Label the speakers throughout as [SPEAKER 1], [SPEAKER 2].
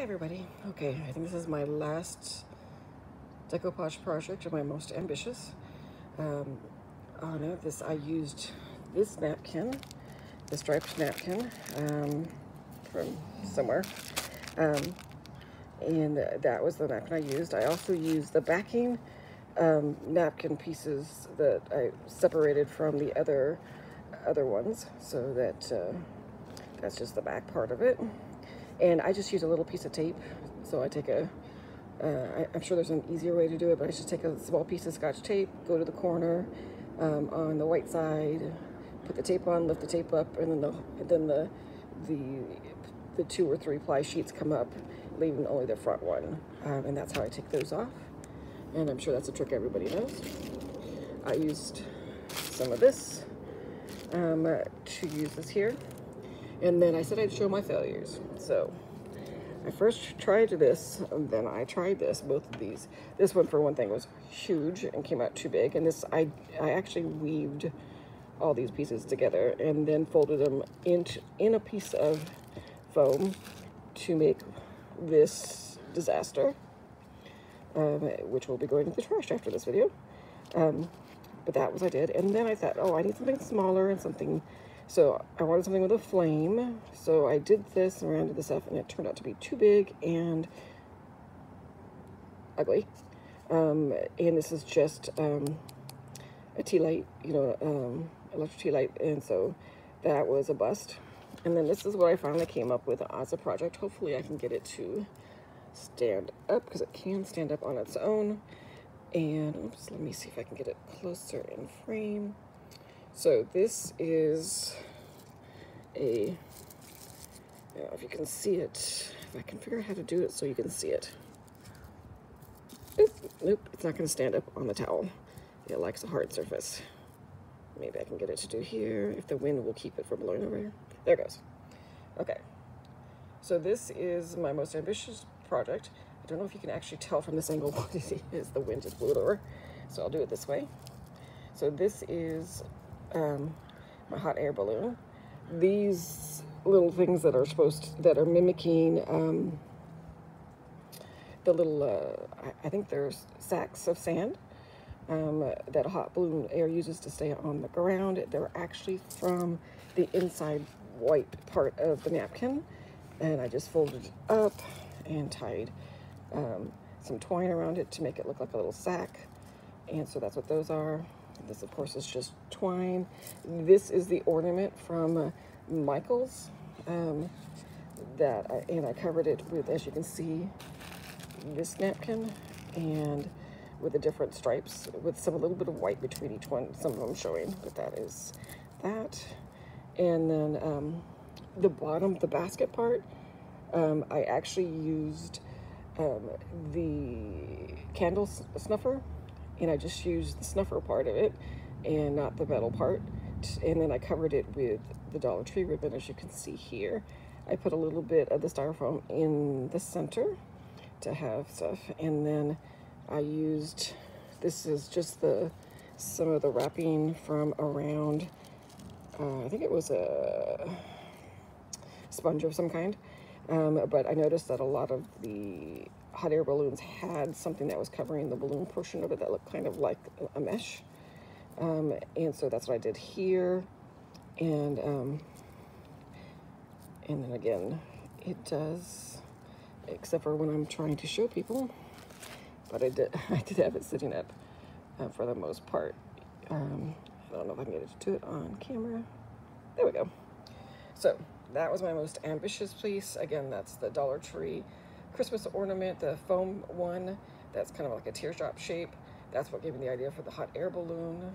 [SPEAKER 1] Hi everybody. Okay, I think this is my last decoupage project, or my most ambitious. On this I used this napkin, the striped napkin from somewhere, and that was the napkin I used. I also used the backing napkin pieces that I separated from the other ones, so that that's just the back part of it. And I just use a little piece of tape. So I take I'm sure there's an easier way to do it, but I just take a small piece of Scotch tape, go to the corner on the white side, put the tape on, lift the tape up, and then the 2 or 3 ply sheets come up, leaving only the front one. And that's how I take those off. And I'm sure that's a trick everybody knows. I used some of this to use this here. And then I said I'd show my failures. So I first tried this, and then I tried this, both of these. This one, for one thing, was huge and came out too big. And this, I actually weaved all these pieces together and then folded them in a piece of foam to make this disaster, which will be going to the trash after this video. But that was what I did. And then I thought, oh, I need something smaller and something. So I wanted something with a flame. So I did this and rounded this up, and it turned out to be too big and ugly. And this is just a Tealight, electric Tealight, and so that was a bust. And then this is what I finally came up with as a project. Hopefully I can get it to stand up, because it can stand up on its own. And oops, let me see if I can get it closer in frame. So this is if you can see it, if I can figure out how to do it so you can see it. Nope, it's not going to stand up on the towel. It likes a hard surface. Maybe I can get it to do here, if the wind will keep it from blowing over here. There it goes. Okay, so this is my most ambitious project. I don't know if you can actually tell from this angle what it is. The wind just blew it over. So I'll do it this way. So this is my hot air balloon. These little things that are mimicking the little, I think there's sacks of sand that a hot balloon air uses to stay on the ground. They're actually from the inside white part of the napkin. And I just folded it up and tied some twine around it to make it look like a little sack. And so that's what those are. This, of course, is just twine. This is the ornament from Michael's and I covered it with, as you can see, this napkin, and with the different stripes, with a little bit of white between each one, some of them showing, but that is that. And then the bottom, the basket part, I actually used the candle snuffer, and I just used the snuffer part of it and not the metal part. And then I covered it with the Dollar Tree ribbon, as you can see here. I put a little bit of the styrofoam in the center to have stuff. And then I used, this is just some of the wrapping from around, I think it was a sponge of some kind. But I noticed that a lot of the hot air balloons had something that was covering the balloon portion of it that looked kind of like a mesh. And so that's what I did here. And then again, it does, except for when I'm trying to show people, but I did have it sitting up for the most part. I don't know if I can get it to do it on camera. There we go. So that was my most ambitious piece. Again, that's the Dollar Tree Christmas ornament, the foam one. That's kind of like a teardrop shape. That's what gave me the idea for the hot air balloon.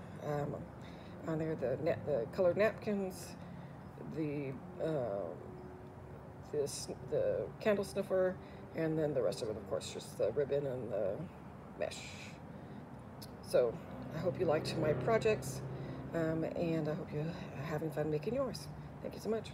[SPEAKER 1] On there, the colored napkins, the candle sniffer, and then the rest of it, of course, just the ribbon and the mesh. So I hope you liked my projects, and I hope you're having fun making yours. Thank you so much.